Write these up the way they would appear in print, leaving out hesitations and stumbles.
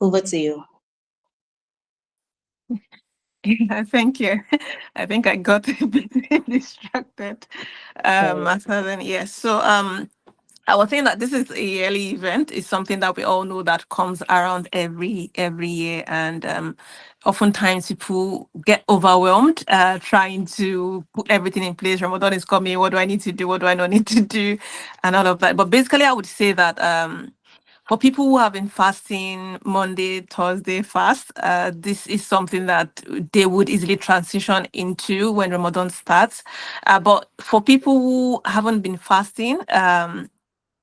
Over to you. Yeah, thank you. I think I got a bit distracted. Sorry. After then, yes. So, I was saying that this is a yearly event. It's something that we all know that comes around every year, and oftentimes people get overwhelmed trying to put everything in place. Ramadan is coming. What do I need to do? What do I not need to do? And all of that. But basically, I would say that for people who have been fasting Monday, Thursday fast, this is something that they would easily transition into when Ramadan starts. But for people who haven't been fasting,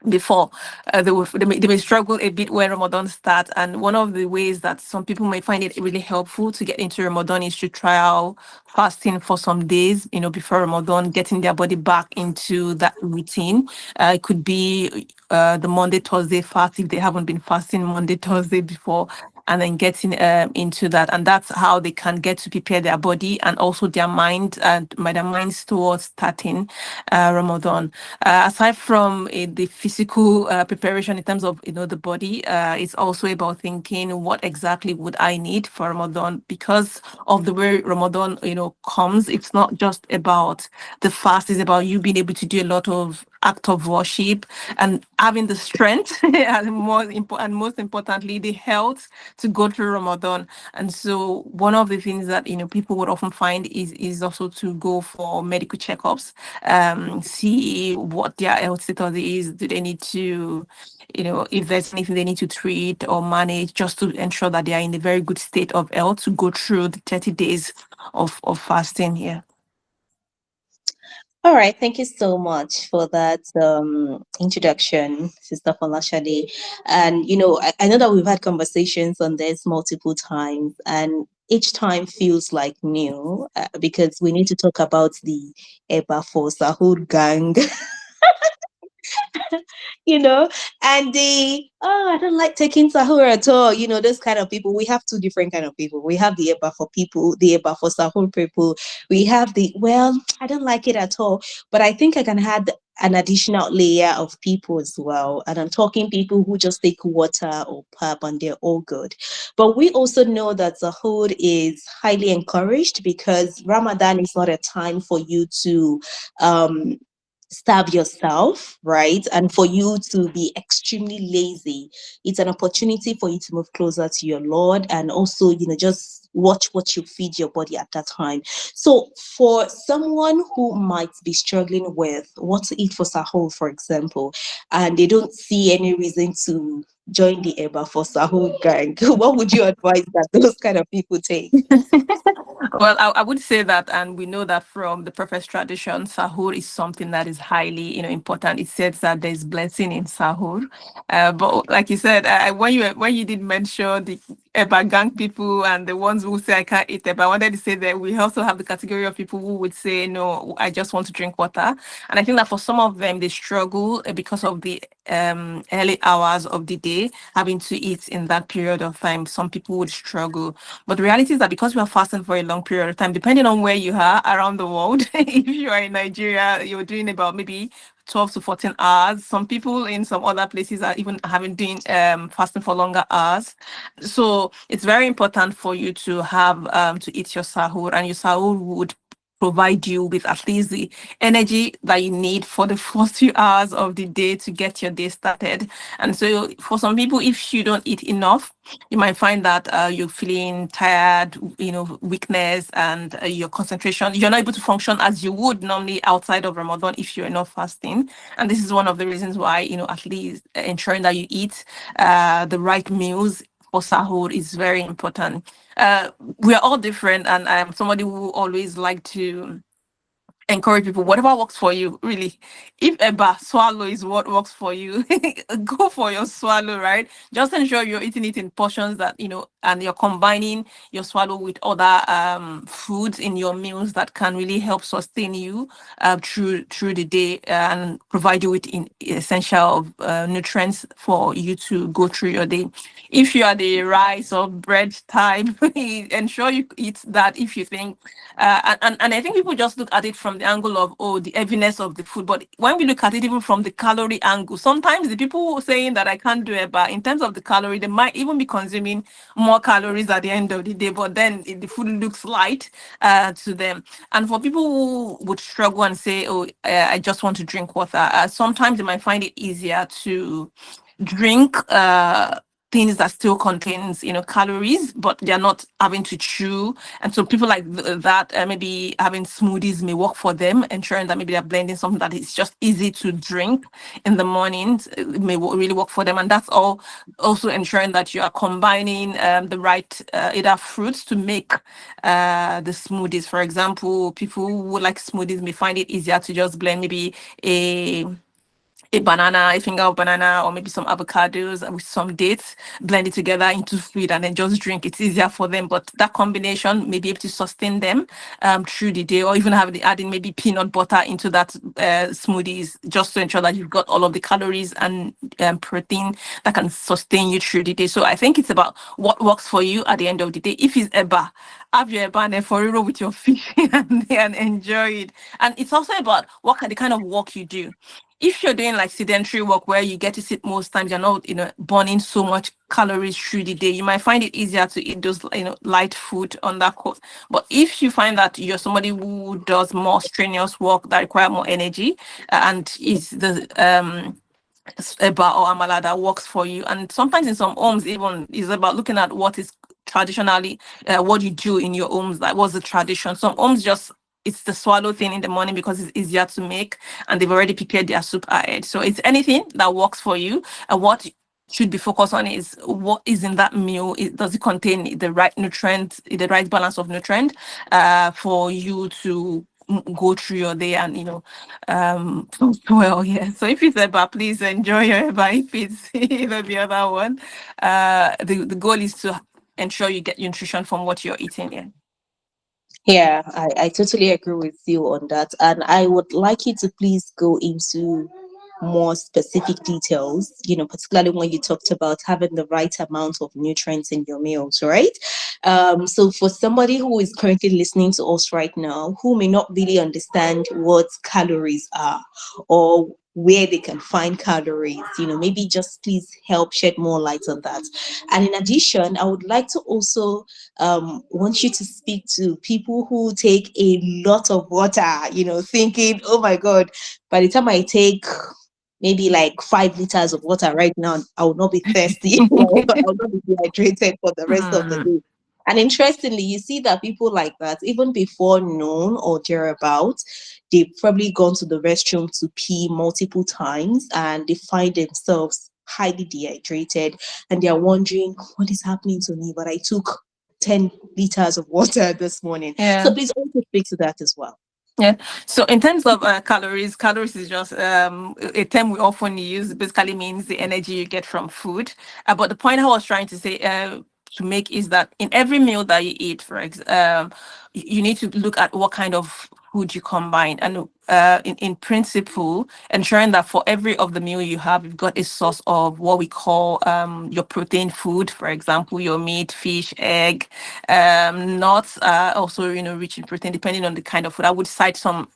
before they may struggle a bit when Ramadan starts. And one of the ways that some people may find it really helpful to get into Ramadan is to try out fasting for some days, before Ramadan, getting their body back into that routine. It could be the Monday, Thursday fast if they haven't been fasting Monday, Thursday before, and then getting into that. And that's how they can get to prepare their body and also their mind and their minds towards starting Ramadan. Aside from the physical preparation in terms of the body, it's also about thinking what exactly would I need for Ramadan, because of the way Ramadan comes. It's not just about the fast; it's about you being able to do a lot of act of worship and having the strength and most importantly the health to go through Ramadan. And so one of the things that people would often find is also to go for medical checkups, see what their health status is. Do they need to, if there's anything they need to treat or manage, just to ensure that they are in a very good state of health to go through the 30 days of fasting here. All right, thank you so much for that introduction, Sister Falashade. And I know that we've had conversations on this multiple times, and each time feels like new because we need to talk about the Eba for Sahur gang. you know, and the I don't like taking sahur at all. Those kind of people. We have two different kind of people. We have the eba for people, the eba for sahur people. We have the I don't like it at all. But I think I can add an additional layer of people as well. And I'm talking people who just take water or pap and they're all good. But we also know that sahur is highly encouraged because Ramadan is not a time for you to um starve yourself, right? And for you to be extremely lazy. It's an opportunity for you to move closer to your Lord and also, just watch what you feed your body at that time. So, for someone who might be struggling with what to eat for sahur, for example, and they don't see any reason to join the Eba for sahur gang, what would you advise that those kind of people take? Well, I would say that, and we know that from the Prophet's tradition, sahur is something that is highly, important. It says that there's blessing in sahur. But like you said, when you did mention the Eba gang people and the ones who say I can't eat Eba, I wanted to say that we also have the category of people who would say no, I just want to drink water. And I think that for some of them, they struggle because of the early hours of the day, having to eat in that period of time. Some people would struggle. But the reality is that because we are fasting for a long period of time, depending on where you are around the world, if you are in Nigeria, you're doing about maybe 12 to 14 hours. Some people in some other places are even having doing fasting for longer hours. So it's very important for you to have to eat your sahur, and your sahur would provide you with at least the energy that you need for the first few hours of the day to get your day started. And so for some people, if you don't eat enough, you might find that you're feeling tired, weakness, and your concentration. You're not able to function as you would normally outside of Ramadan if you're not fasting. And this is one of the reasons why, at least ensuring that you eat the right meals for sahur is very important. We are all different, and I'm somebody who always like to encourage people, whatever works for you, really. If eba swallow is what works for you, go for your swallow, right? Just ensure you're eating it in portions that and you're combining your swallow with other foods in your meals that can really help sustain you through the day and provide you with essential nutrients for you to go through your day. If you are the rice or bread type, ensure you eat that if you think and I think people just look at it from from the angle of, oh, the heaviness of the food. But when we look at it even from the calorie angle, sometimes the people saying that I can't do it, but in terms of the calorie, they might even be consuming more calories at the end of the day, but then the food looks light to them. And for people who would struggle and say, oh, I just want to drink water, sometimes they might find it easier to drink things that still contains, calories, but they're not having to chew. And so people like that, maybe having smoothies may work for them, ensuring that maybe they're blending something that is just easy to drink in the mornings. It may really work for them. And that's all also ensuring that you are combining the right either fruits to make the smoothies. For example, people who would like smoothies may find it easier to just blend maybe a banana, a finger of banana, or maybe some avocados with some dates, blend it together into fluid and then just drink. It's easier for them, but that combination may be able to sustain them through the day, or even adding maybe peanut butter into that smoothies, just to ensure that you've got all of the calories and protein that can sustain you through the day. So I think it's about what works for you at the end of the day. If it's eba, have your eba and efforiro with your fish and enjoy it. And it's also about the kind of work you do. If you're doing like sedentary work where you get to sit most times, you're not, burning so much calories through the day, you might find it easier to eat those, light food on that course. But if you find that you're somebody who does more strenuous work that require more energy, and is the eba or amala that works for you. And sometimes in some homes even is about looking at what is traditionally what you do in your homes, like what's the tradition. Some homes just, it's the swallow thing in the morning because it's easier to make and they've already prepared their soup ahead. So it's anything that works for you, and what should be focused on is what is in that meal. Does it contain the right nutrients, the right balance of nutrient for you to go through your day and well, yeah. So if it's eba, please enjoy your eba. If it's the other one, the goal is to ensure you get your nutrition from what you're eating. Yeah. Yeah, I totally agree with you on that. And I would like you to please go into more specific details, particularly when you talked about having the right amount of nutrients in your meals, right? So for somebody who is currently listening to us right now, who may not really understand what calories are or where they can find calories, maybe just please help shed more light on that. And in addition, I would like to also want you to speak to people who take a lot of water, thinking, oh my God, by the time I take maybe like 5 liters of water right now, I will not be thirsty. I will not be dehydrated for the rest of the Mm, day. And interestingly, you see that people like that, even before noon or thereabouts, they've probably gone to the restroom to pee multiple times and they find themselves highly dehydrated and they're wondering, what is happening to me? But I took 10 liters of water this morning. So yeah. please also speak to that as well. Yeah. So in terms of calories is just a term we often use. It basically means the energy you get from food. But the point I was trying to say to make is that in every meal that you eat, you need to look at what kind of food you combine, and in principle, ensuring that for every of the meal you have, you've got a source of what we call your protein food. For example, your meat, fish, egg, nuts are also rich in protein, depending on the kind of food. I would cite some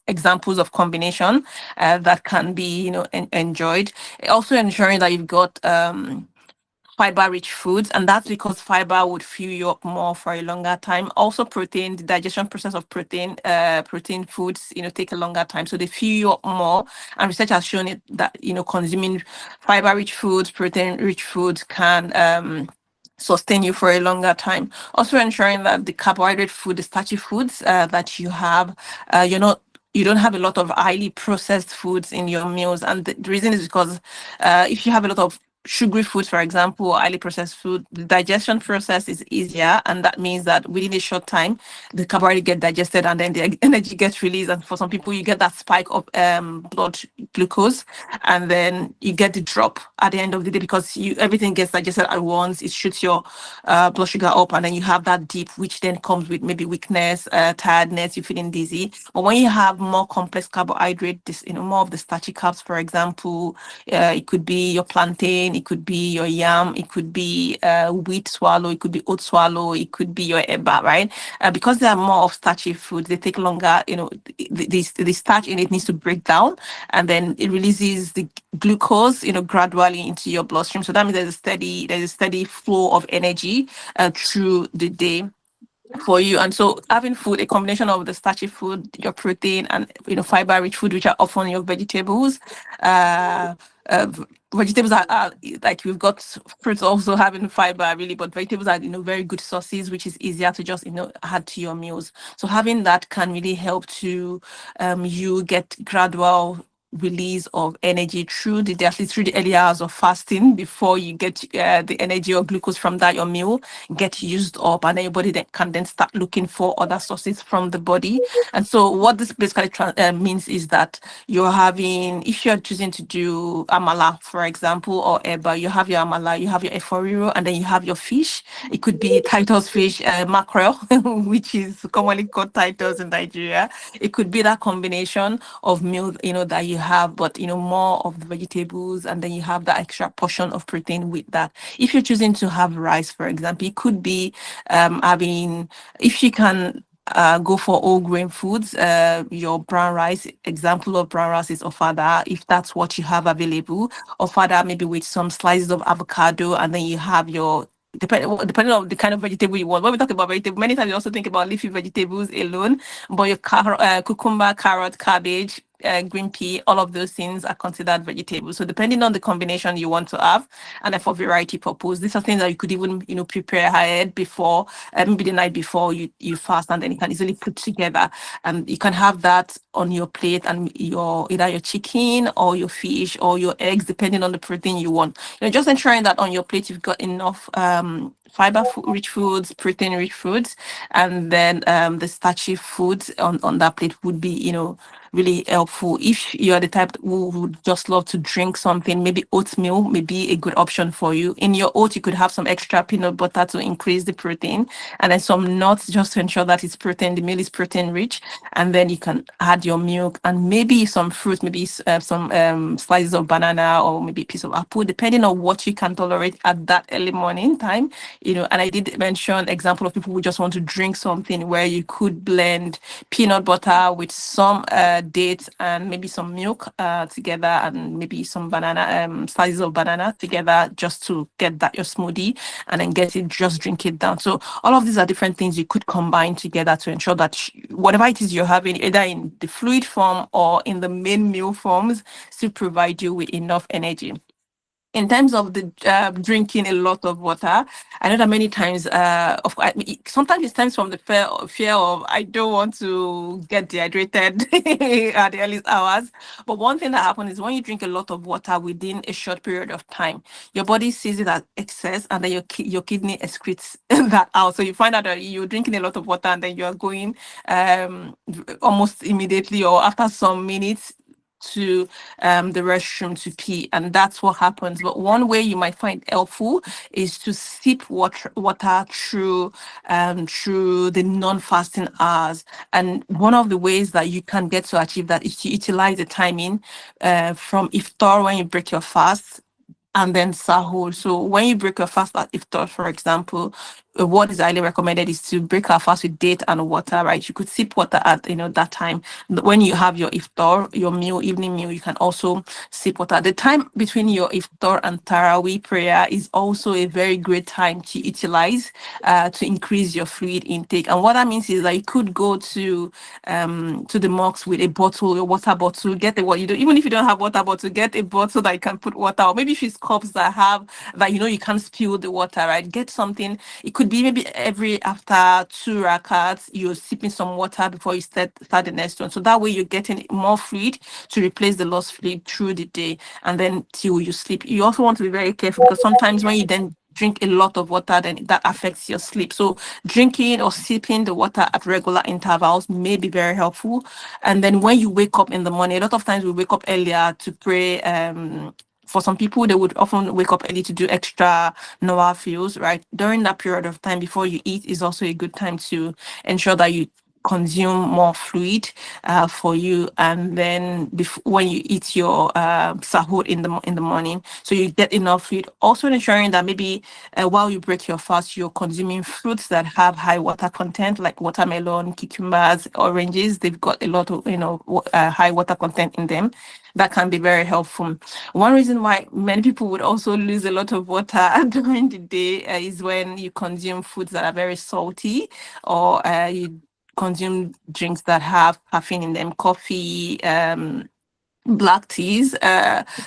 examples of combination that can be enjoyed. Also ensuring that you've got fiber rich foods, and that's because fiber would fuel you up more for a longer time. Also protein, the digestion process of protein foods take a longer time, so they fuel you up more. And research has shown it that consuming fiber rich foods, protein rich foods can sustain you for a longer time. Also ensuring that the carbohydrate food, the starchy foods that you have, you don't have a lot of highly processed foods in your meals. And the reason is because if you have a lot of sugary foods, for example, or highly processed food, the digestion process is easier, and that means that within a short time, the carbohydrate get digested, and then the energy gets released. And for some people, you get that spike of blood glucose, and then you get the drop at the end of the day because everything gets digested at once. It shoots your blood sugar up, and then you have that dip, which then comes with maybe weakness, tiredness, you're feeling dizzy. But when you have more complex carbohydrate, more of the starchy carbs, for example, it could be your plantain, plantain, it could be your yam, it could be wheat swallow, it could be oat swallow, it could be your eba, right? Because they are more of starchy foods, they take longer, the starch in it needs to break down, and then it releases the glucose, gradually into your bloodstream. So that means there's a steady flow of energy through the day for you. And so having food, a combination of the starchy food, your protein, and fiber rich food, which are often your vegetables. uh, Vegetables are like, we've got fruits also having fiber really, but vegetables are very good sources, which is easier to just add to your meals. So having that can really help to you get gradual release of energy through the day, at least through the early hours of fasting, before you get the energy or glucose from that your meal get used up, and then your body then can then start looking for other sources from the body. And so what this basically means is that you're having, if you're choosing to do amala, for example, or eba, you have your amala, you have your eforiro, and then you have your fish. It could be Titus fish, mackerel, which is commonly called Titus in Nigeria. It could be that combination of meal, that you have, but more of the vegetables, and then you have that extra portion of protein with that. If you're choosing to have rice, for example, it could be having, if you can go for all grain foods. Your brown rice, example of brown rice is ofada, if that's what you have available. Ofada maybe with some slices of avocado, and then you have your, depending on the kind of vegetable you want. When we talk about vegetable, many times we also think about leafy vegetables alone, but your cucumber, carrot, cabbage, green pea, all of those things are considered vegetables. So depending on the combination you want to have, and then for variety purpose, these are things that you could even prepare ahead before, maybe the night before you fast, and then you can easily put together, and you can have that on your plate, and your, either your chicken or your fish or your eggs, depending on the protein you want. Just ensuring that on your plate you've got enough rich foods, protein rich foods, and then the starchy foods on that plate would be really helpful. If you're the type who would just love to drink something, maybe oatmeal may be a good option for you. In your oat, you could have some extra peanut butter to increase the protein, and then some nuts just to ensure that the meal is protein rich. And then you can add your milk and maybe some fruit, maybe some slices of banana, or maybe a piece of apple, depending on what you can tolerate at that early morning time. And I did mention example of people who just want to drink something, where you could blend peanut butter with some dates and maybe some milk together, and maybe some banana, slices of banana together, just to get that your smoothie, and then just drink it down. So all of these are different things you could combine together to ensure that whatever it is you're having, either in the fluid form or in the main meal forms, to provide you with enough energy. In terms of the drinking a lot of water, I know that many times, sometimes it stems from the fear of, I don't want to get dehydrated at the earliest hours. But one thing that happens is, when you drink a lot of water within a short period of time, your body sees it as excess, and then your kidney excretes that out. So you find out that you're drinking a lot of water, and then you are going almost immediately, or after some minutes, to the restroom to pee, and that's what happens. But one way you might find helpful is to sip water through the non-fasting hours. And one of the ways that you can get to achieve that is to utilize the timing from iftar, when you break your fast, and then sahur. So when you break your fast at iftar, for example, what is highly recommended is to break our fast with date and water, right? You could sip water at that time. When you have your iftar, your meal, evening meal, you can also sip water. The time between your iftar and tarawih prayer is also a very great time to utilize to increase your fluid intake. And what that means is that you could go to the mosque with a bottle, a water bottle, get a what you do. Even if you don't have water bottle, get a bottle that you can put water, or maybe if it's cups that you can't spill the water, right? Get something. It could be maybe every after 2 rakats, you're sipping some water before you start the next one. So that way you're getting more fluid to replace the lost fluid through the day, and then till you sleep. You also want to be very careful, because sometimes when you then drink a lot of water, then that affects your sleep. So drinking or sipping the water at regular intervals may be very helpful. And then when you wake up in the morning, a lot of times we wake up earlier to pray. For some people, they would often wake up early to do extra nawafils, right? During that period of time before you eat is also a good time to ensure that you consume more fluid for you, and then when you eat your sahur in the morning, so you get enough fluid. Also ensuring that maybe while you break your fast, you're consuming fruits that have high water content, like watermelon, cucumbers, oranges. They've got a lot of high water content in them. That can be very helpful. One reason why many people would also lose a lot of water during the day is when you consume foods that are very salty, or you consume drinks that have caffeine in them, coffee, black teas.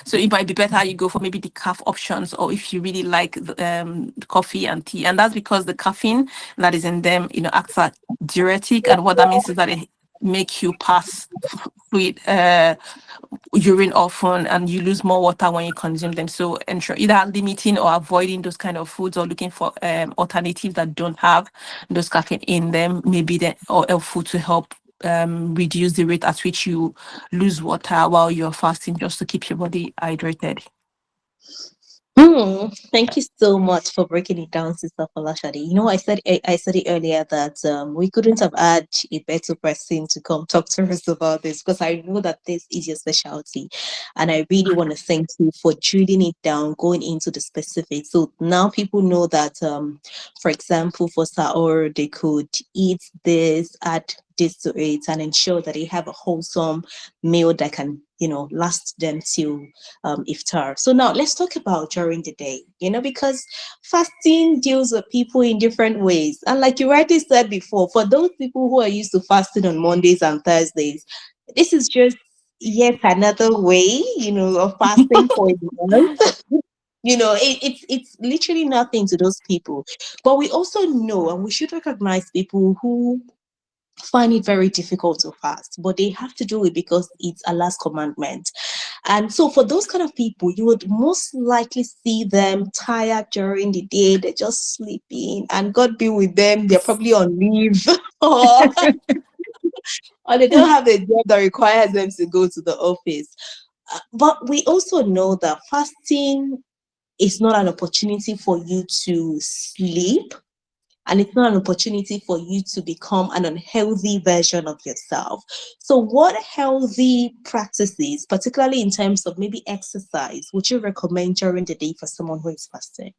So it might be better you go for maybe the decaf options, or if you really like the coffee and tea. And that's because the caffeine that is in them, acts as diuretic. And what that means is that it make you pass fluid, urine often, and you lose more water when you consume them. So ensure either limiting or avoiding those kind of foods, or looking for alternatives that don't have those caffeine in them, maybe the or helpful to help reduce the rate at which you lose water while you're fasting, just to keep your body hydrated. Thank you so much for breaking it down, Sister Falashadi. I said it earlier that we couldn't have had a better person to come talk to us about this, because I know that this is your specialty, and I really want to thank you for drilling it down, going into the specifics. So now people know that, for example, for Saor, they could eat this, add this to it, and ensure that they have a wholesome meal that can, last them till iftar. So now let's talk about during the day, because fasting deals with people in different ways. And like you rightly said before, for those people who are used to fasting on Mondays and Thursdays, this is just yet another way, of fasting for a month. It's literally nothing to those people. But we also know, and we should recognize people who find it very difficult to fast, but they have to do it because it's Allah's commandment. And so, for those kind of people, you would most likely see them tired during the day. They're just sleeping, and God be with them. They're probably on leave, or, or they don't have a job that requires them to go to the office. But we also know that fasting is not an opportunity for you to sleep, and it's not an opportunity for you to become an unhealthy version of yourself. So, what healthy practices, particularly in terms of maybe exercise, would you recommend during the day for someone who is fasting?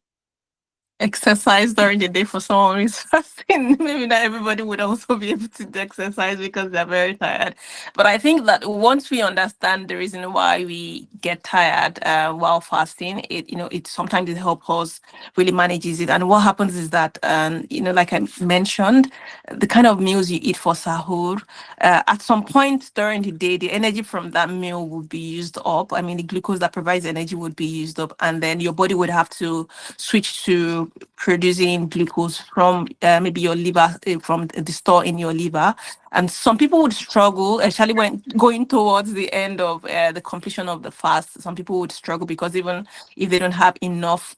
Exercise during the day for someone who's fasting. Maybe not everybody would also be able to do exercise because they're very tired. But I think that once we understand the reason why we get tired while fasting, it sometimes it helps us really manages it. And what happens is that, like I mentioned, the kind of meals you eat for sahur, at some point during the day, the energy from that meal would be used up. I mean, the glucose that provides energy would be used up, and then your body would have to switch to producing glucose from maybe your liver, from the store in your liver. And some people would struggle, especially when going towards the end of the completion of the fast. Some people would struggle because even if they don't have enough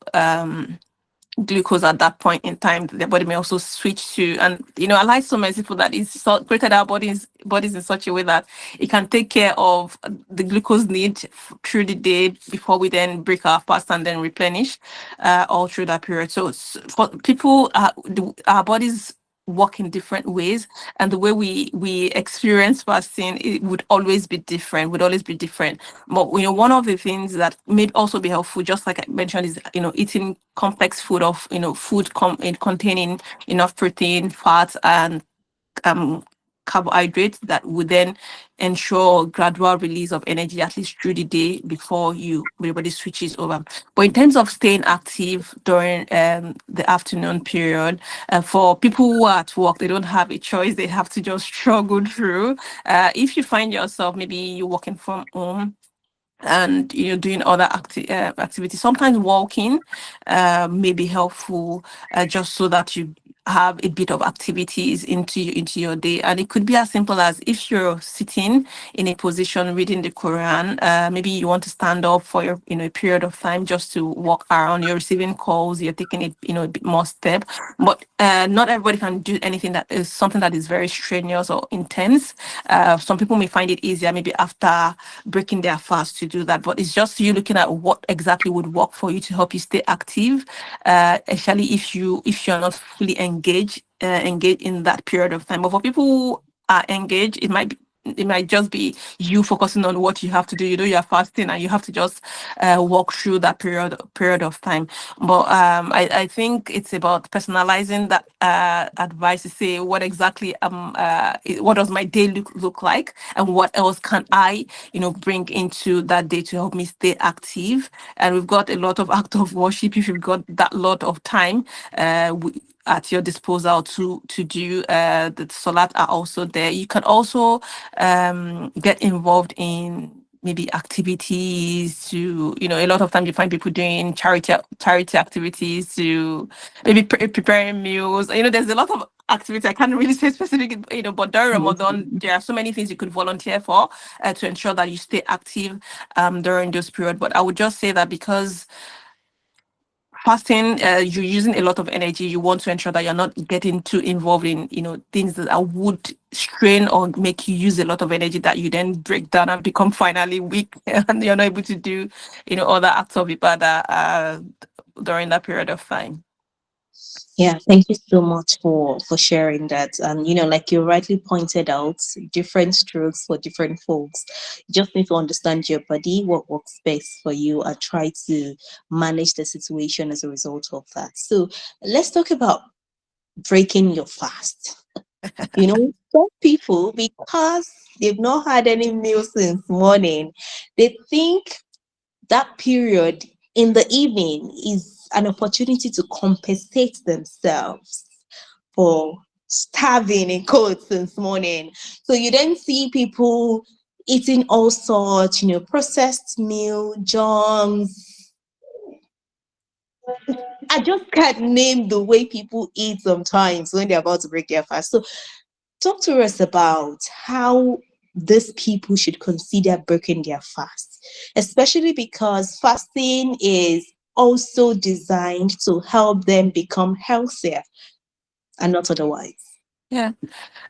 glucose at that point in time, the body may also switch to. And Allah is so merciful that He's created our bodies in such a way that it can take care of the glucose need through the day before we then break our fast and then replenish all through that period. So for people, our bodies work in different ways, and the way we experience fasting, it would always be different. But one of the things that may also be helpful, just like I mentioned, is eating complex food, of food containing enough protein, fats, and um carbohydrates that would then ensure gradual release of energy at least through the day before your body switches over. But in terms of staying active during the afternoon period, for people who are at work, they don't have a choice. They have to just struggle through. If you find yourself, maybe you're working from home and you're doing other activities, sometimes walking may be helpful, just so that you have a bit of activities into your day. And it could be as simple as, if you're sitting in a position reading the Quran, maybe you want to stand up for your a period of time just to walk around. You're receiving calls, you're taking a bit more step. But not everybody can do anything that is something that is very strenuous or intense. Some people may find it easier maybe after breaking their fast to do that, but it's just you looking at what exactly would work for you to help you stay active, especially if you're not fully engaged in that period of time. But for people who are engaged, it might just be you focusing on what you have to do. You know, you're fasting and you have to just walk through that period of time. But I think it's about personalizing that advice to say what exactly what does my day look like, and what else can I, bring into that day to help me stay active. And we've got a lot of act of worship. If you've got that lot of time, at your disposal to do. The Salat are also there. You can also get involved in maybe activities to, a lot of times you find people doing charity activities to maybe preparing meals. There's a lot of activity. I can't really say specific, but during Ramadan, there are so many things you could volunteer for to ensure that you stay active during this period. But I would just say that because fasting, you're using a lot of energy, you want to ensure that you're not getting too involved in things that would strain or make you use a lot of energy, that you then break down and become finally weak and you're not able to do other acts of ibadah during that period of time. Yeah, thank you so much for sharing that. And like you rightly pointed out, different strokes for different folks. You just need to understand your body, what works best for you, and try to manage the situation as a result of that. So let's talk about breaking your fast. Some people, because they've not had any meal since morning, they think that period in the evening is an opportunity to compensate themselves for starving in quotes since morning. So you then see people eating all sorts, processed meal, junks. I just can't name the way people eat sometimes when they're about to break their fast. So talk to us about how these people should consider breaking their fast, especially because fasting is also designed to help them become healthier and not otherwise. Yeah.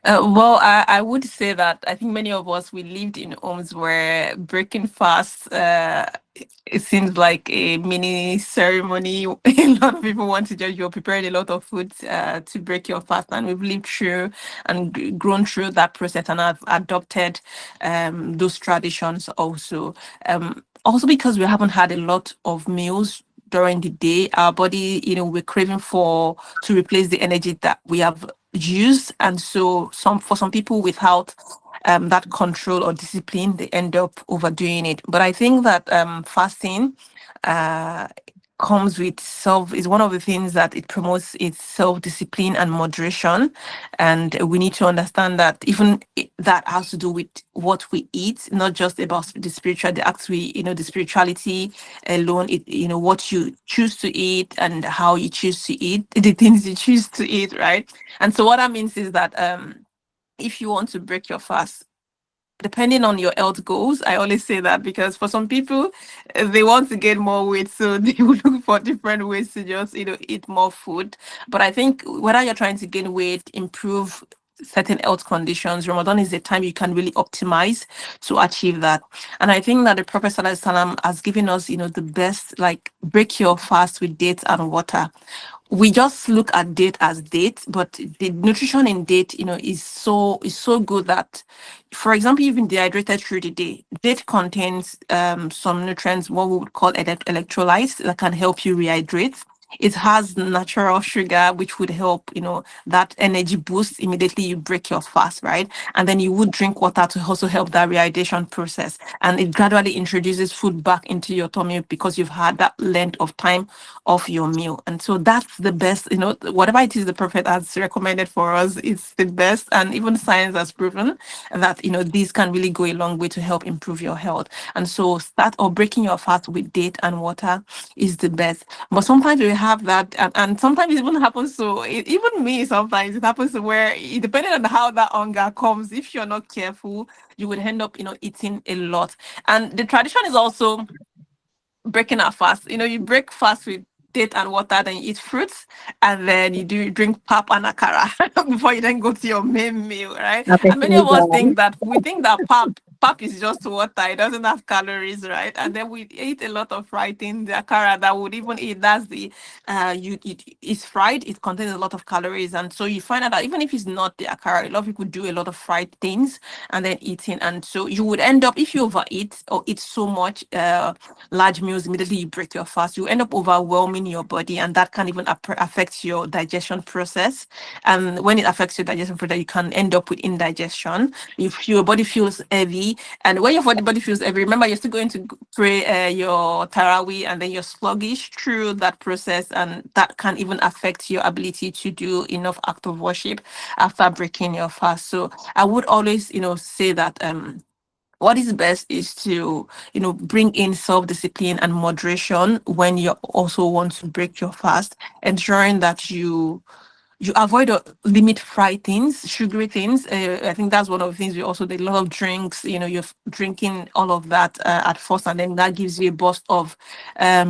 Well, I would say that I think many of us, we lived in homes where breaking fast, it seems like a mini ceremony. A lot of people want to judge. You're preparing a lot of food to break your fast, and we've lived through and grown through that process, and have adopted those traditions also. Also because we haven't had a lot of meals during the day, our body, we're craving to replace the energy that we have used. And so for some people without that control or discipline, they end up overdoing it. But I think that fasting uh, comes with is one of the things that it promotes, its self-discipline and moderation. And we need to understand that even that has to do with what we eat, not just about the acts the spirituality alone. What you choose to eat and how you choose to eat, the things you choose to eat, right? And so what that means is that if you want to break your fast, depending on your health goals, I always say that, because for some people, they want to gain more weight, so they will look for different ways to just eat more food. But I think whether you're trying to gain weight, improve certain health conditions, Ramadan is the time you can really optimize to achieve that. And I think that the Prophet Sallallahu Alaihi Wasallam has given us, the best, like, break your fast with dates and water. We just look at date as date, but the nutrition in date, is so good that, for example, you've been dehydrated through the day. Date contains some nutrients, what we would call electrolytes, that can help you rehydrate. It has natural sugar, which would help, that energy boost immediately you break your fast, right? And then you would drink water to also help that rehydration process. And it gradually introduces food back into your tummy because you've had that length of time of your meal. And so that's the best, whatever it is the Prophet has recommended for us, it's the best. And even science has proven that, these can really go a long way to help improve your health. And so start or breaking your fast with date and water is the best. But sometimes we have that, and sometimes it even happens. So even me, sometimes it happens to where, depending on how that hunger comes, if you're not careful, you would end up, eating a lot. And the tradition is also breaking our fast. You break fast with date and water, then you eat fruits, and then you drink pap and akara before you then go to your main meal, right? And many of us think that pap pap is just water. It doesn't have calories, right? And then we eat a lot of fried things. The akara that would even eat, that's the it's fried. It contains a lot of calories, and so you find out that even if it's not the akara, a lot of people do a lot of fried things and then eating, and so you would end up, if you overeat or eat so much large meals immediately you break your fast, you end up overwhelming your body, and that can even affect your digestion process. And when it affects your digestion process, you can end up with indigestion. If your body feels heavy, and when your body feels heavy, remember you're still going to pray your tarawih, and then you're sluggish through that process, and that can even affect your ability to do enough act of worship after breaking your fast. So I would always, say that what is best is to, bring in self-discipline and moderation when you also want to break your fast, ensuring that you avoid or limit fried things, sugary things. I think that's one of the things. We also did a lot of drinks. You're drinking all of that at first, and then that gives you a burst of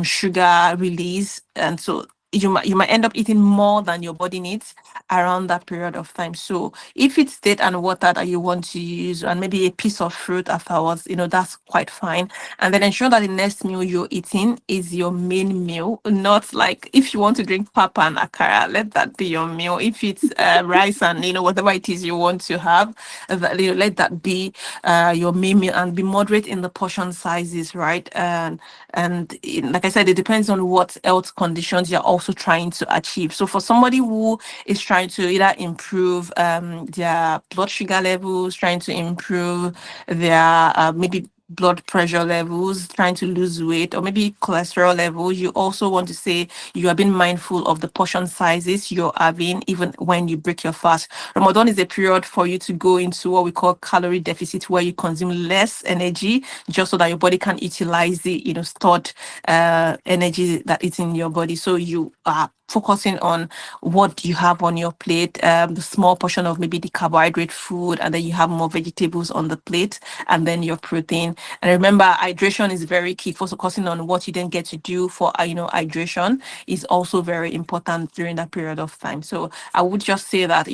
sugar release, and so you might end up eating more than your body needs around that period of time. So if it's date and water that you want to use, and maybe a piece of fruit afterwards, that's quite fine. And then ensure that the next meal you're eating is your main meal, not like if you want to drink papa and akara, let that be your meal. If it's rice and whatever it is you want to have, let that be your main meal, and be moderate in the portion sizes, right? And like I said, it depends on what health conditions you're also trying to achieve. So for somebody who is trying to either improve their blood sugar levels, trying to improve their maybe blood pressure levels, trying to lose weight, or maybe cholesterol levels, you also want to say you are being mindful of the portion sizes you're having, even when you break your fast. Ramadan is a period for you to go into what we call calorie deficit, where you consume less energy just so that your body can utilize the stored energy that is in your body. So you are focusing on what you have on your plate, the small portion of maybe the carbohydrate food, and then you have more vegetables on the plate, and then your protein. And remember, hydration is very key. Focusing on what you didn't get to do for hydration is also very important during that period of time. So I would just say that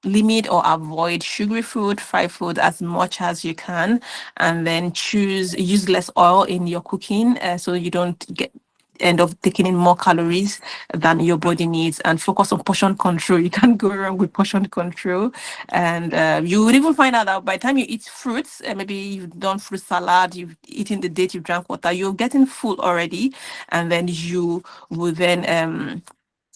limit or avoid sugary food, fried food as much as you can, and then use less oil in your cooking, so you don't end up taking in more calories than your body needs, and focus on portion control. You can't go wrong with portion control. And you would even find out that by the time you eat fruits, maybe you've done fruit salad, you've eaten the date, you've drank water, you're getting full already. And then you will then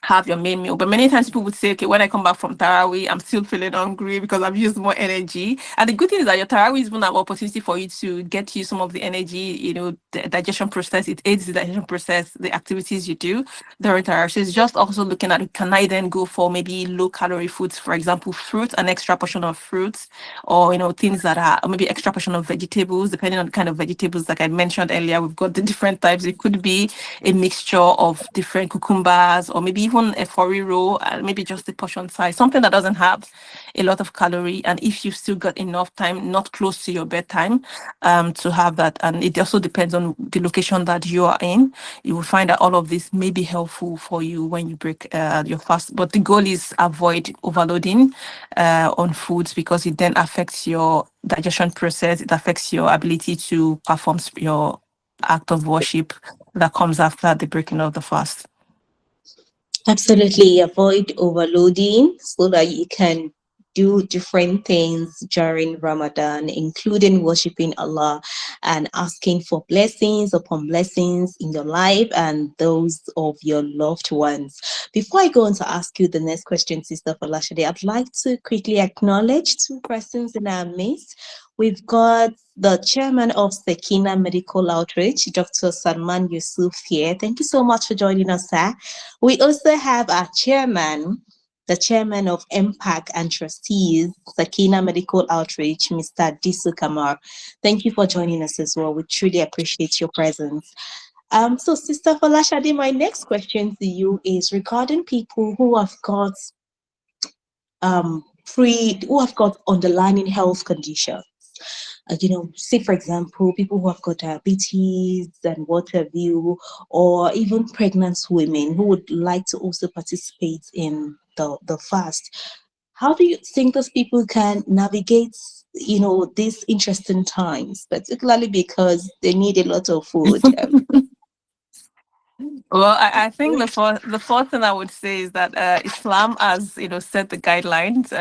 have your main meal. But many times people would say, okay, when I come back from Tarawih, I'm still feeling hungry because I've used more energy. And the good thing is that your Tarawih is even an opportunity for you to get you some of the energy, the digestion process. It aids the digestion process, the activities you do during Tarawih. So it's just also looking at, can I then go for maybe low calorie foods, for example, fruit, an extra portion of fruits, or, things that are, or maybe extra portion of vegetables, depending on the kind of vegetables. Like I mentioned earlier, we've got the different types. It could be a mixture of different cucumbers, or maybe even a furry roll, and maybe just the portion size, something that doesn't have a lot of calorie. And if you've still got enough time, not close to your bedtime, to have that. And it also depends on the location that you are in. You will find that all of this may be helpful for you when you break your fast. But the goal is avoid overloading on foods, because it then affects your digestion process. It affects your ability to perform your act of worship that comes after the breaking of the fast. Absolutely avoid overloading so that you can do different things during Ramadan, including worshiping Allah and asking for blessings upon blessings in your life and those of your loved ones. Before I go on to ask you the next question, Sister Falashade, I'd like to quickly acknowledge two persons in our midst. We've got the chairman of Sekina Medical Outreach, Dr. Salman Yusuf here. Thank you so much for joining us, sir. We also have our chairman, the chairman of MPAC and trustees, Sakina Medical Outreach, Mr. Disu Kamar. Thank you for joining us as well. We truly appreciate your presence. So, Sister Falashade, my next question to you is regarding people who have got who have got underlying health conditions. Say for example, people who have got diabetes and what have you, or even pregnant women who would like to also participate in the fast. How do you think those people can navigate, these interesting times, particularly because they need a lot of food? Well, I think the first thing I would say is that Islam has set the guidelines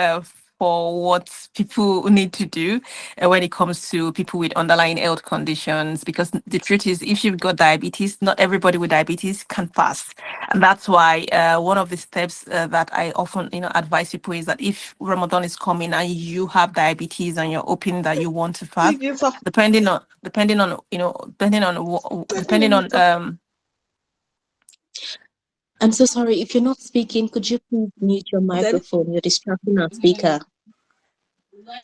for what people need to do when it comes to people with underlying health conditions. Because the truth is, if you've got diabetes, not everybody with diabetes can fast, and that's why one of the steps that I often advise people is that if Ramadan is coming and you have diabetes and you're hoping that you want to fast, depending on I'm so sorry. If you're not speaking, could you please mute your microphone? You're distracting our speaker.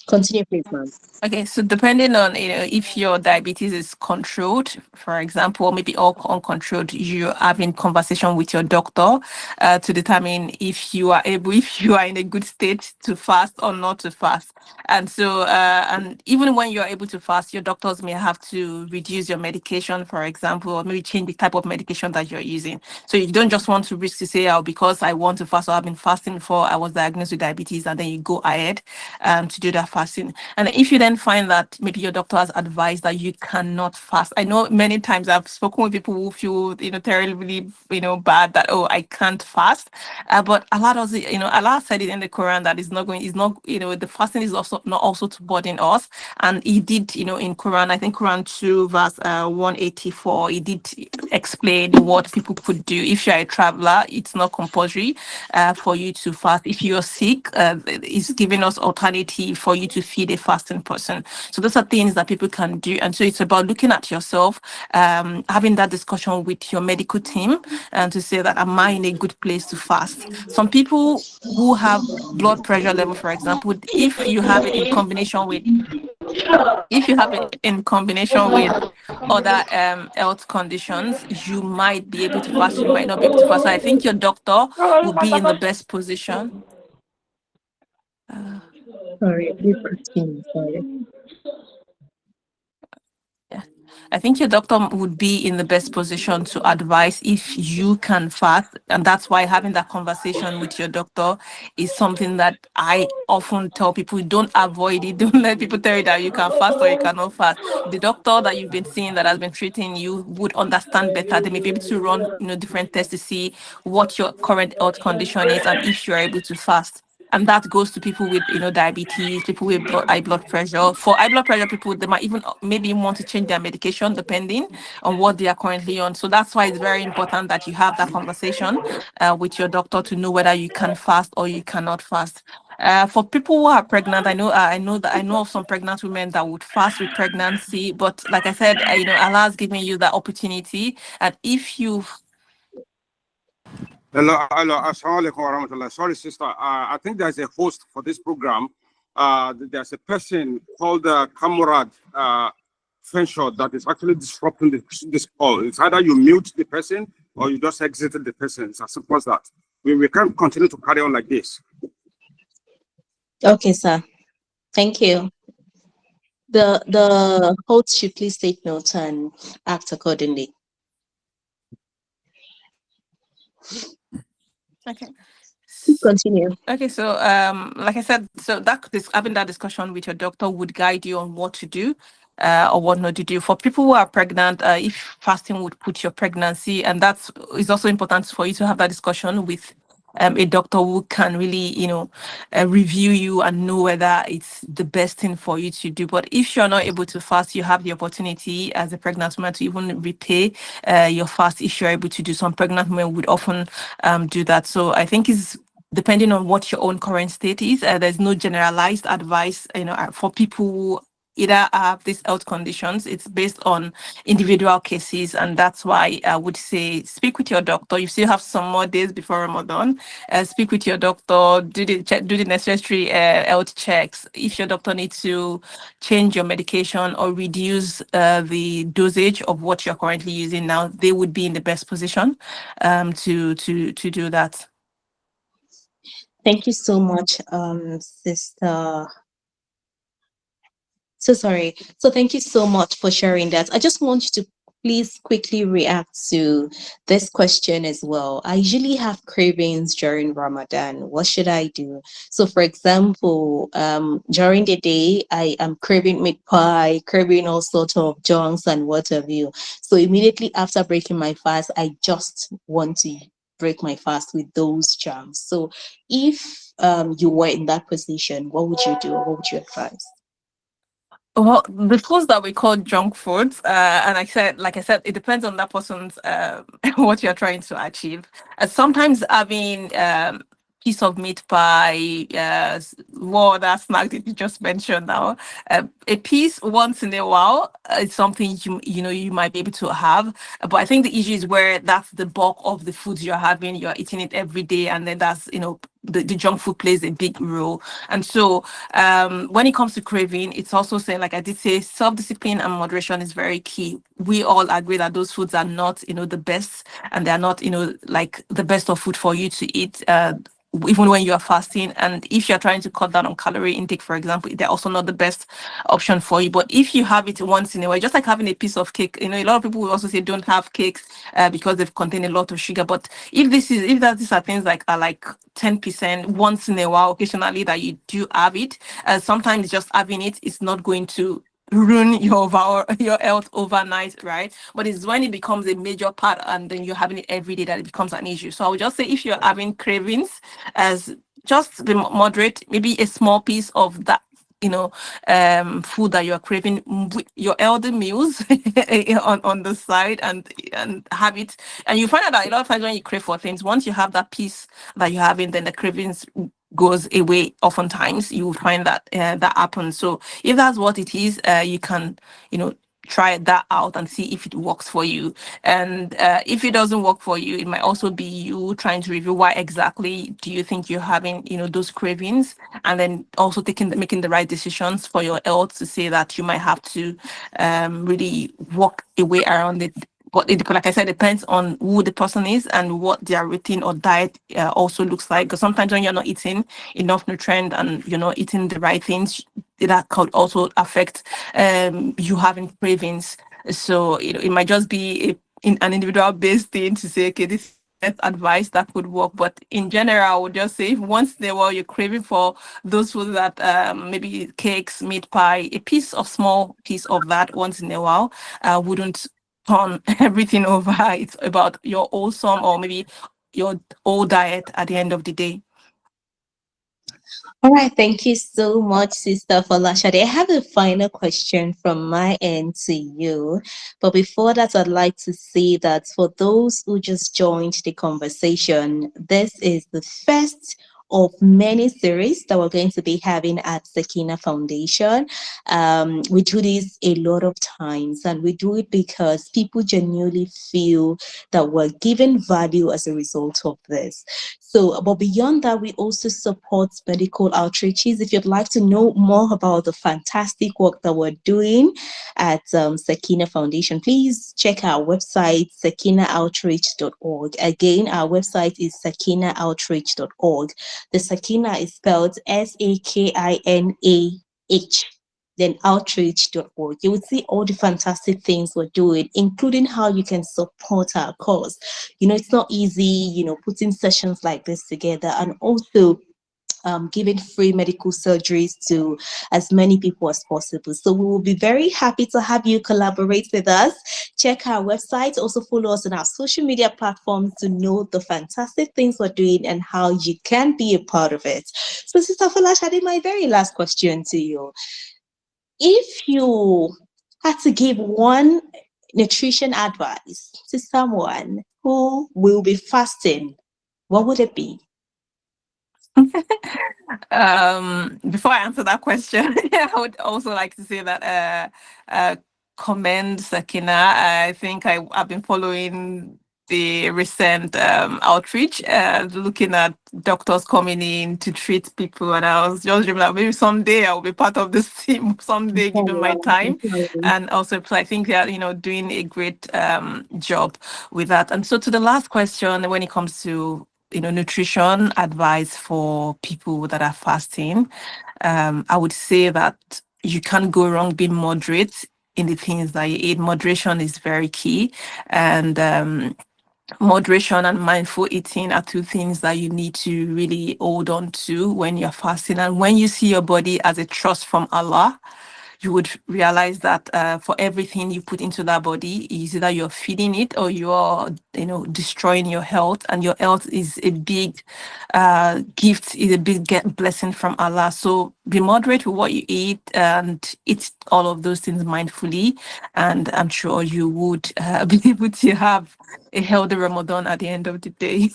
Continue, please, ma'am. Okay, so depending on if your diabetes is controlled, for example, or maybe all uncontrolled, you're having conversation with your doctor to determine if you are able, if you are in a good state to fast or not to fast. And so, and even when you are able to fast, your doctors may have to reduce your medication, for example, or maybe change the type of medication that you're using. So you don't just want to risk to say, oh, because I want to fast or I've been fasting before I was diagnosed with diabetes, and then you go ahead to do that fasting. And if you then find that maybe your doctor has advised that you cannot fast, I know many times I've spoken with people who feel terribly bad that, oh, I can't fast, but Allah does it. Allah said it in the Quran that is not the fasting is also not also to burden us, and He did in Quran, I think Quran 2 verse 184, He did explain what people could do. If you're a traveler, it's not compulsory for you to fast. If you're sick, it's giving us alternative for you to feed a fasting person. So those are things that people can do. And so it's about looking at yourself, having that discussion with your medical team, and to say that, am I in a good place to fast? Some people who have blood pressure level, for example, if you have it in combination with other health conditions, you might be able to fast, you might not be able to fast. So I think your doctor will be in the best position. Uh, Sorry, please continue. Sorry. Yeah. I think your doctor would be in the best position to advise if you can fast. And that's why having that conversation with your doctor is something that I often tell people, don't avoid it. Don't let people tell you that you can fast or you cannot fast. The doctor that you've been seeing that has been treating you would understand better. They may be able to run different tests to see what your current health condition is and if you're able to fast. And that goes to people with diabetes, people with high blood pressure. For high blood pressure people, they might even maybe want to change their medication depending on what they are currently on. So that's why it's very important that you have that conversation with your doctor to know whether you can fast or you cannot fast. For people who are pregnant, I know of some pregnant women that would fast with pregnancy, but like I said, Allah has given you that opportunity, and if you Hello, assalamu alaikum wa rahmatullah. Sorry, sister. I think there's a host for this program. There's a person called Kamurad Fenshaw that is actually disrupting this call. It's either you mute the person or you just exited the person. It's as simple as that. We can't continue to carry on like this. Okay, sir. Thank you. The host should please take notes and act accordingly. okay. Continue. Okay, so like I said, so having that discussion with your doctor would guide you on what to do or what not to do. For people who are pregnant, if fasting would put your pregnancy, and that's is also important for you to have that discussion with a doctor who can really, review you and know whether it's the best thing for you to do. But if you're not able to fast, you have the opportunity as a pregnant woman to even repay your fast if you're able to do. Some pregnant women would often do that. So I think it's depending on what your own current state is. There's no generalized advice, for people who either have these health conditions. It's based on individual cases, and that's why I would say speak with your doctor. You still have some more days before Ramadan. Speak with your doctor. Do the necessary health checks. If your doctor needs to change your medication or reduce the dosage of what you're currently using now, they would be in the best position to do that. Thank you so much, sister. So sorry. So thank you so much for sharing that. I just want you to please quickly react to this question as well. I usually have cravings during Ramadan. What should I do? So, for example, during the day, I am craving meat pie, craving all sorts of junks and what have you. So, immediately after breaking my fast, I just want to break my fast with those jams. So, if you were in that position, what would you do? What would you advise? Well, the foods that we call junk foods, and like I said, it depends on that person's what you're trying to achieve. Sometimes having piece of meat pie, what that snack that you just mentioned now, a piece once in a while is something you might be able to have. But I think the issue is where that's the bulk of the foods you're having. You're eating it every day, and then that's the junk food plays a big role. And so when it comes to craving, it's also saying, like I did say, self-discipline and moderation is very key. We all agree that those foods are not, the best, and they're not, like the best of food for you to eat. Even when you are fasting, and if you're trying to cut down on calorie intake, for example, they're also not the best option for you. But if you have it once in a while, just like having a piece of cake, a lot of people will also say don't have cakes because they've contain a lot of sugar. But these are things like 10% once in a while, occasionally, that you do have it, sometimes just having it is not going to ruin your health overnight, right? But it's when it becomes a major part and then you're having it every day that it becomes an issue. So I would just say, if you're having cravings, as just be moderate, maybe a small piece of that, food that you're craving, with your elder meals on the side, and have it. And you find out that a lot of times when you crave for things, once you have that piece that you're having, then the cravings goes away. Oftentimes you will find that that happens. So if that's what it is, you can, try that out and see if it works for you. And if it doesn't work for you, it might also be you trying to review why exactly do you think you're having, those cravings, and then also making the right decisions for your health, to say that you might have to really walk a way around it. But like I said, depends on who the person is and what their routine or diet also looks like. Because sometimes when you're not eating enough nutrient and you're not eating the right things, that could also affect you having cravings. So it might just be an individual based thing to say, okay, this advice that could work. But in general, I would just say, if once in a while you're craving for those foods that maybe cakes, meat pie, a small piece of that once in a while wouldn't turn everything over. It's about your wholesome, or maybe your whole diet at the end of the day. All right, thank you so much, Sister Falashade. I have a final question from my end to you. But before that, I'd like to say that for those who just joined the conversation, this is the first of many series that we're going to be having at Sakina Foundation. We do this a lot of times, and we do it because people genuinely feel that we're given value as a result of this. So, but beyond that, we also support medical outreaches. If you'd like to know more about the fantastic work that we're doing at Sakina Foundation, please check our website, sakinaaoutreach.org. Again, our website is sakinaaoutreach.org. The Sakina is spelled Sakinah, then outreach.org. You will see all the fantastic things we're doing, including how you can support our cause. It's not easy, putting sessions like this together, and also giving free medical surgeries to as many people as possible. So we will be very happy to have you collaborate with us. Check our website. Also follow us on our social media platforms to know the fantastic things we're doing and how you can be a part of it. So, Sister Falashade, my very last question to you. If you had to give one nutrition advice to someone who will be fasting, what would it be? Before I answer that question, I would also like to say that commend Sakina. I think I've been following the recent outreach, looking at doctors coming in to treat people, and I was just dreaming that maybe someday I'll be part of this team, someday, given my time. And also, I think they are, doing a great job with that. And so, to the last question, when it comes to nutrition advice for people that are fasting, I would say that you can't go wrong being moderate in the things that you eat. Moderation is very key. And moderation and mindful eating are two things that you need to really hold on to when you're fasting. And when you see your body as a trust from Allah, you would realize that for everything you put into that body, is either you're feeding it or you're, destroying your health. And your health is a big gift, is a big blessing from Allah. So be moderate with what you eat and eat all of those things mindfully. And I'm sure you would be able to have a healthy Ramadan at the end of the day.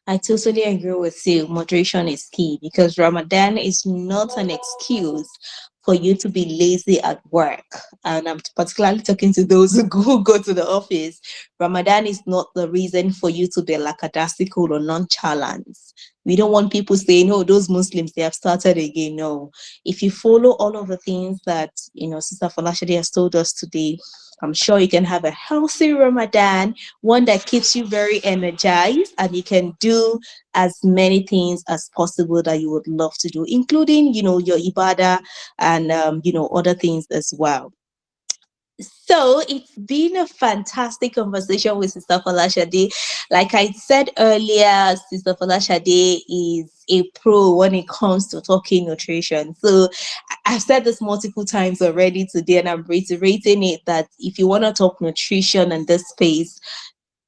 I totally agree with you. Moderation is key because Ramadan is not an excuse for you to be lazy at work. And I'm particularly talking to those who go to the office. Ramadan is not the reason for you to be lackadaisical or nonchalant. We don't want people saying, oh, those Muslims, they have started again. No. If you follow all of the things that, Sister Falashadi has told us today, I'm sure you can have a healthy Ramadan, one that keeps you very energized, and you can do as many things as possible that you would love to do, including, your ibadah and, other things as well. So it's been a fantastic conversation with Sister Falashade. Like I said earlier, Sister Falashade is a pro when it comes to talking nutrition. So I've said this multiple times already today, and I'm reiterating it that if you want to talk nutrition in this space,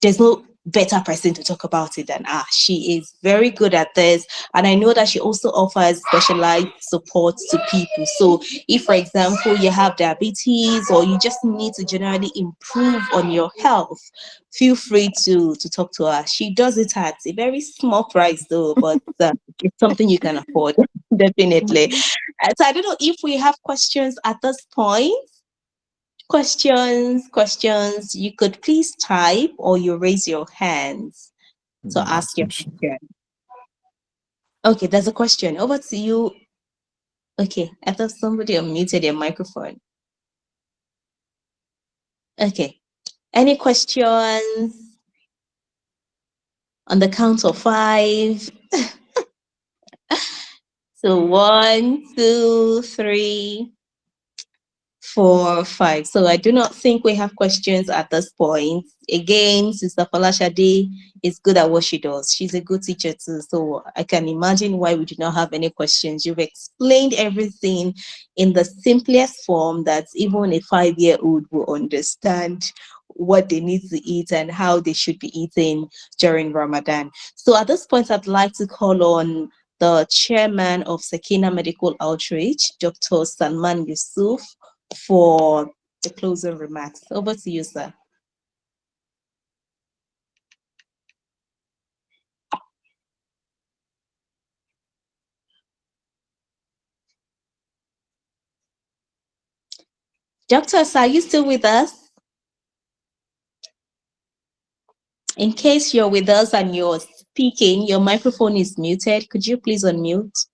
there's no better person to talk about it than her. She is very good at this. And I know that she also offers specialized support to people. So if, for example, you have diabetes or you just need to generally improve on your health, feel free to talk to her. She does it at a very small price though, but it's something you can afford, definitely. So I don't know if we have questions at this point. Questions, you could please type or you raise your hands to ask your question. Okay, there's a question. Over to you. Okay, I thought somebody unmuted their microphone. Okay, any questions on the count of 5? So 1, 2, 3, 4, 5. So I do not think we have questions at this point. Again, Sister Falashade is good at what she does. She's a good teacher too. So I can imagine why we do not have any questions. You've explained everything in the simplest form that even a 5-year-old will understand what they need to eat and how they should be eating during Ramadan. So at this point, I'd like to call on the chairman of Sakina Medical Outreach, Dr. Salman Yusuf, for the closing remarks. Over to you, sir. Doctors, are you still with us? In case you're with us and you're speaking, your microphone is muted. Could you please unmute?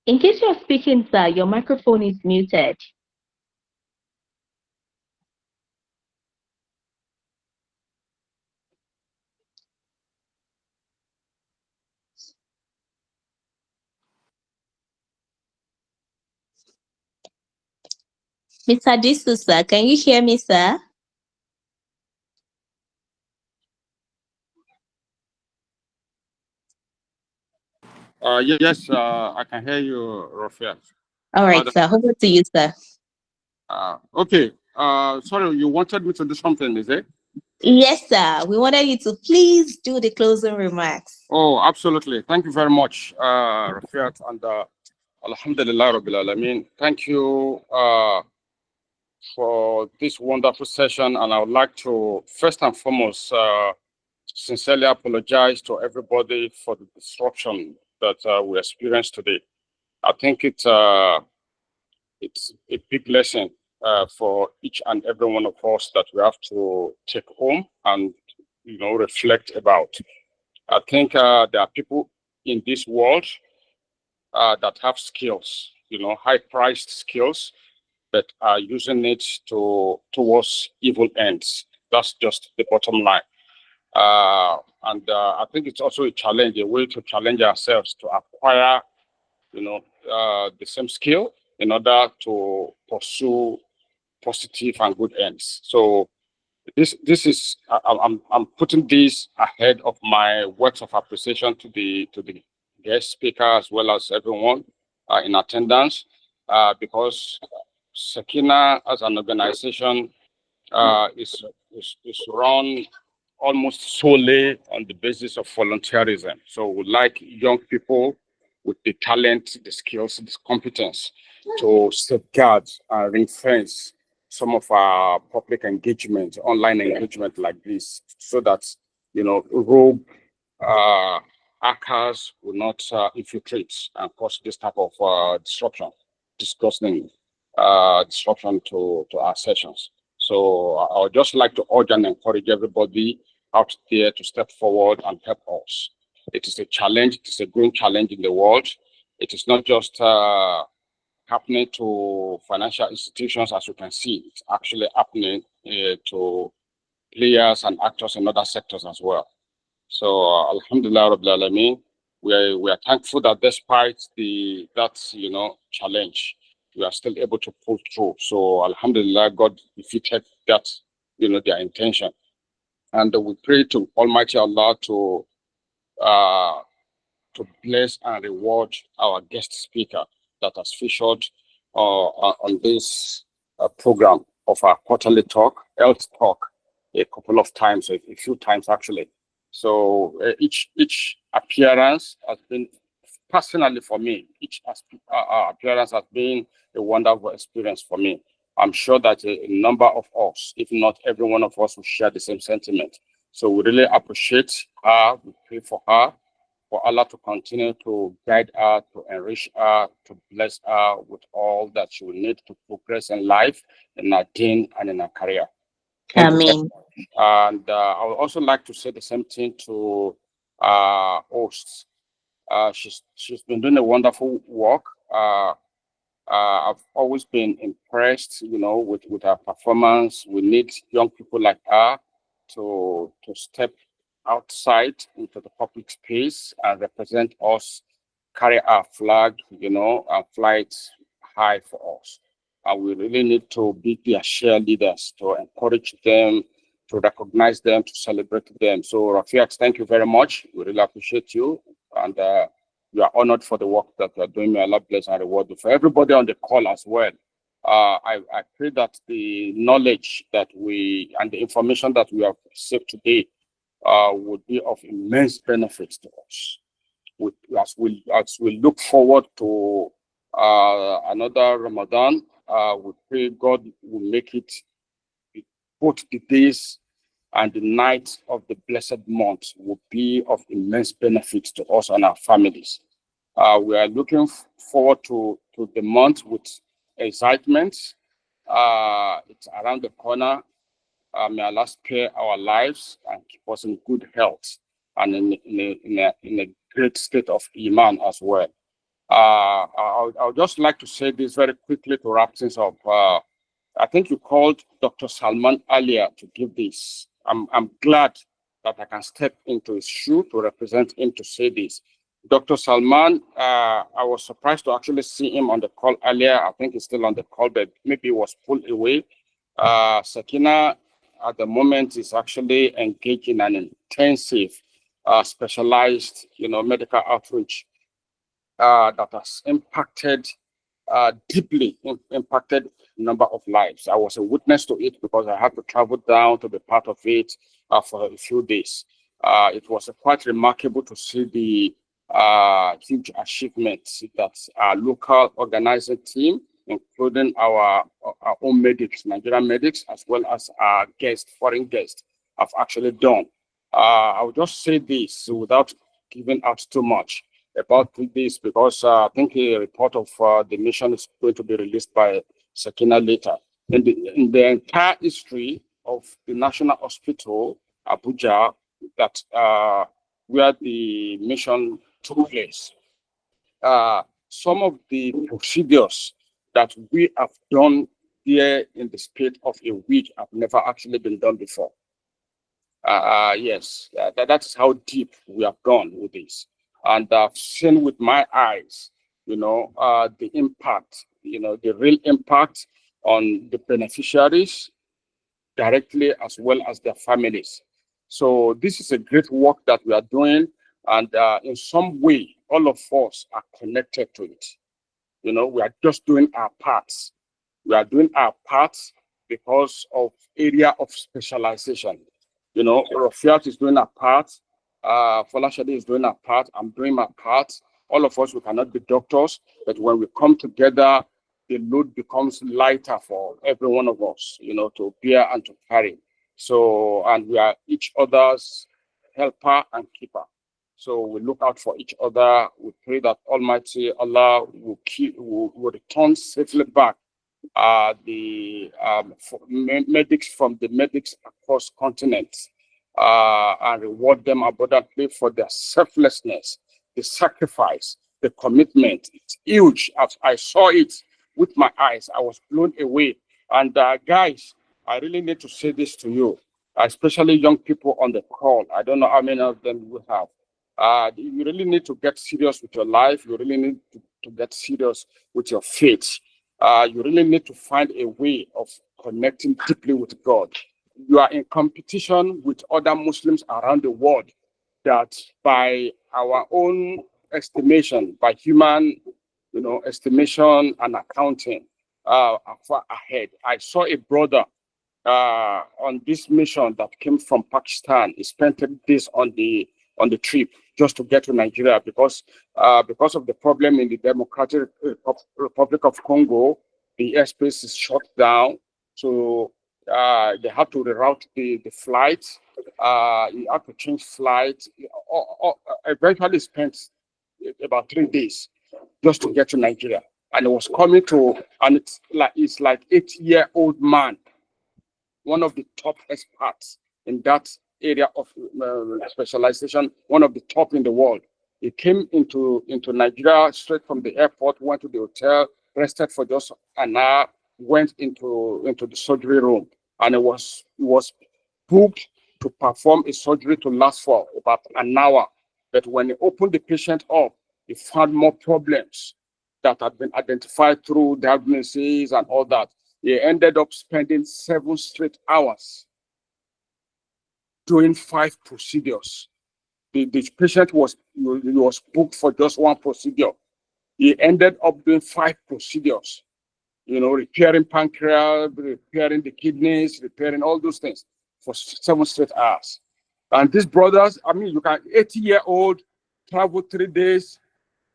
In case you're speaking, sir, your microphone is muted. Mr. Disu, sir, can you hear me, sir? Yes, I can hear you, Rafael. All right, sir. Over to you, sir. Okay. Sorry, you wanted me to do something, is it? Yes, sir. We wanted you to please do the closing remarks. Oh, absolutely. Thank you very much, Rafiat, and Alhamdulillah Rabbil Alameen. Thank you for this wonderful session, and I would like to first and foremost sincerely apologize to everybody for the disruption that we experienced today. I think it's a big lesson for each and every one of us that we have to take home and reflect about. I think there are people in this world that have skills, high-priced skills, that are using it towards evil ends. That's just the bottom line. And I think it's also a challenge, a way to challenge ourselves to acquire, the same skill in order to pursue positive and good ends. So this is I'm putting this ahead of my words of appreciation to the guest speaker as well as everyone in attendance, because Sakina as an organization is run almost solely on the basis of volunteerism. So we like young people with the talent, the skills, the competence to safeguard and ring-fence some of our public engagement, online engagement like this, so that rogue hackers will not infiltrate and cause this type of disruption, disgusting disruption to our sessions. So I would just like to urge and encourage everybody out there to step forward and help us. It is a challenge. It is a growing challenge in the world. It is not just happening to financial institutions, as you can see. It's actually happening to players and actors in other sectors as well. So Alhamdulillah Rabbil Alameen, we are thankful that despite that challenge, we are still able to pull through. So Alhamdulillah, God defeated that their intention, and we pray to Almighty Allah uh, to bless and reward our guest speaker that has featured on this program of our quarterly talk, health talk, a couple of times, a few times actually. So each appearance has been, personally for me, each appearance has been a wonderful experience for me. I'm sure that a number of us, if not every one of us, will share the same sentiment. So we really appreciate her. We pray for her, for Allah to continue to guide her, to enrich her, to bless her with all that she will need to progress in life, in her deen, and in her career. Thank you very Amen. much. And I would also like to say the same thing to hosts. She's been doing a wonderful work. I've always been impressed, with her performance. We need young people like her to step outside into the public space and represent us, carry our flag, and fly it high for us. And we really need to be their cheerleaders, to encourage them, to recognize them, to celebrate them. So, Rafiat, thank you very much. We really appreciate you. And we are honored for the work that you are doing. May Allah bless and reward you. For everybody on the call as well, I pray that the knowledge that we and the information that we have received today would be of immense benefit to us. As we look forward to another Ramadan, we pray God will make it both the days and the night of the blessed month will be of immense benefit to us and our families. We are looking forward to the month with excitement. It's around the corner. May Allah spare our lives and keep us in good health and in a great state of Iman as well. I would just like to say this very quickly to wrap things up. I think you called Dr. Salman earlier to give this. I'm glad that I can step into his shoe to represent him to say this. Dr. Salman, I was surprised to actually see him on the call earlier. I think he's still on the call, but maybe he was pulled away. Sakina, at the moment, is actually engaged in an intensive, specialized, medical outreach that has impacted deeply impacted a number of lives. I was a witness to it because I had to travel down to be part of it for a few days. It was quite remarkable to see the huge achievements that our local organizing team, including our own medics, Nigerian medics, as well as our guests, foreign guests, have actually done. I will just say this without giving out too much about this because I think a report of the mission is going to be released by Sakina later. In the entire history of the National Hospital, Abuja, that where the mission took place, some of the procedures that we have done here in the space of a week have never actually been done before. Yes, that's how deep we have gone with this. And I've seen with my eyes, the impact, the real impact on the beneficiaries directly as well as their families. So this is a great work that we are doing. And in some way, all of us are connected to it. We are just doing our parts. We are doing our parts because of area of specialization. Rafiat is doing a part, Folashade is doing a part, I'm doing my part. All of us, we cannot be doctors, but when we come together, the load becomes lighter for every one of us, to bear and to carry. So, and we are each other's helper and keeper. So we look out for each other. We pray that Almighty Allah will return safely back the medics from the medics across continents and reward them abundantly for their selflessness, the sacrifice, the commitment. It's huge. As I saw it with my eyes, I was blown away. And guys, I really need to say this to you, especially young people on the call. I don't know how many of them we have. You really need to get serious with your life. You really need to get serious with your faith. You really need to find a way of connecting deeply with God. You are in competition with other Muslims around the world that by our own estimation, by human, estimation and accounting, are far ahead. I saw a brother on this mission that came from Pakistan. He spent 10 days on the trip just to get to Nigeria because of the problem in the Democratic Republic of Congo. The airspace is shut down, so they have to reroute the flight. You have to change flight. Eventually spent about 3 days just to get to Nigeria, and it was coming to, and it's like 8-year-old man, one of the top experts in that area of specialization, one of the top in the world. He came into Nigeria straight from the airport, went to the hotel, rested for just an hour, went into the surgery room, and it was booked to perform a surgery to last for about an hour. But when he opened the patient up, he found more problems that had been identified through diagnosis and all that. He ended up spending 7 straight hours doing 5 procedures. The patient was booked for just 1 procedure. He ended up doing 5 procedures, repairing pancreas, repairing the kidneys, repairing all those things for 7 straight hours. And these brothers, I mean, you can 80-year-old, travel 3 days,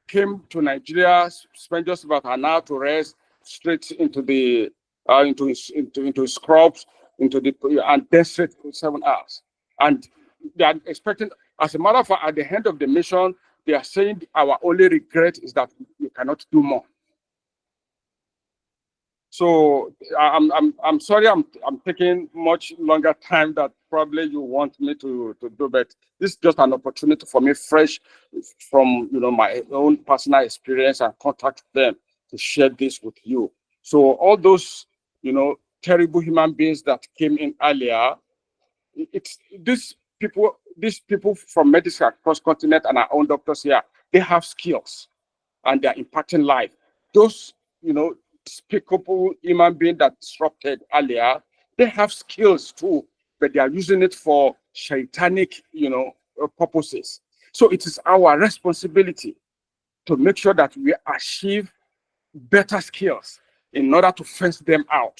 came to Nigeria, spent just about an hour to rest, straight into the into his crops, and then straight to 7 hours. And they are expecting, as a matter of fact, at the end of the mission, they are saying our only regret is that we cannot do more. So I'm sorry I'm taking much longer time that probably you want me to do, but this is just an opportunity for me, fresh from my own personal experience and contact them to share this with you. So all those terrible human beings that came in earlier, it's these people from medicine across continent and our own doctors here, they have skills and they're impacting life. Those despicable human being that disrupted earlier, they have skills too, but they are using it for shaitanic, purposes. So it is our responsibility to make sure that we achieve better skills in order to fence them out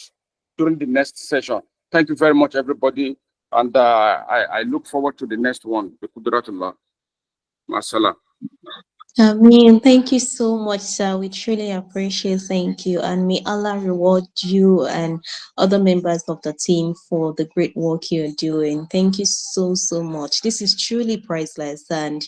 during the next session. Thank you very much, everybody. And I look forward to the next one. Bikudratullah. Masala. I mean, thank you so much, sir. We truly appreciate. Thank you, and may Allah reward you and other members of the team for the great work you're doing. Thank you so much. This is truly priceless, and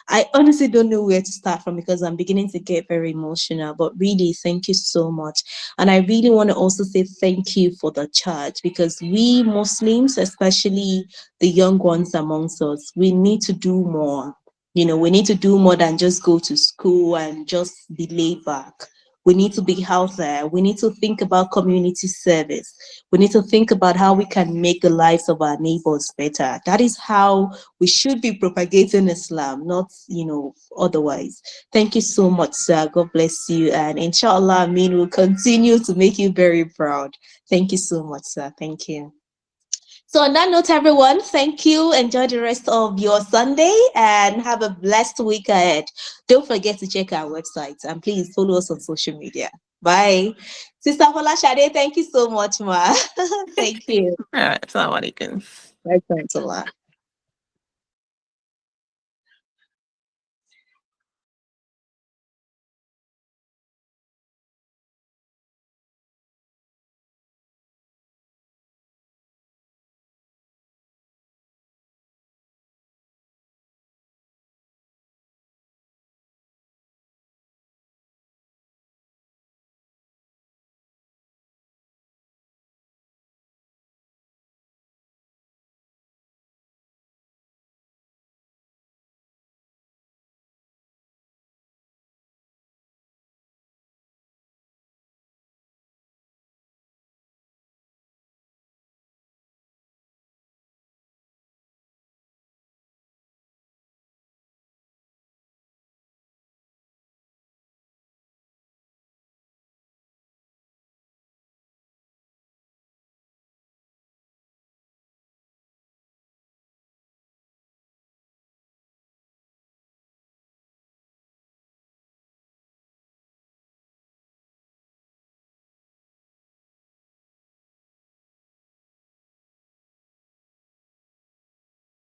I honestly don't know where to start from because I'm beginning to get very emotional. But really, thank you so much, and I really want to also say thank you for the charge because we Muslims, especially the young ones amongst us, we need to do more. We need to do more than just go to school and just be laid back. We need to be out there. We need to think about community service. We need to think about how we can make the lives of our neighbors better. That is how we should be propagating Islam, not, otherwise. Thank you so much, sir. God bless you. And inshallah, Amin will continue to make you very proud. Thank you so much, sir. Thank you. So on that note, everyone, thank you. Enjoy the rest of your Sunday and have a blessed week ahead. Don't forget to check our website and please follow us on social media. Bye. Sister Fola Shade, thank you so much, ma. Thank you. All right. Assalamu alaikum. Bye, thanks a lot.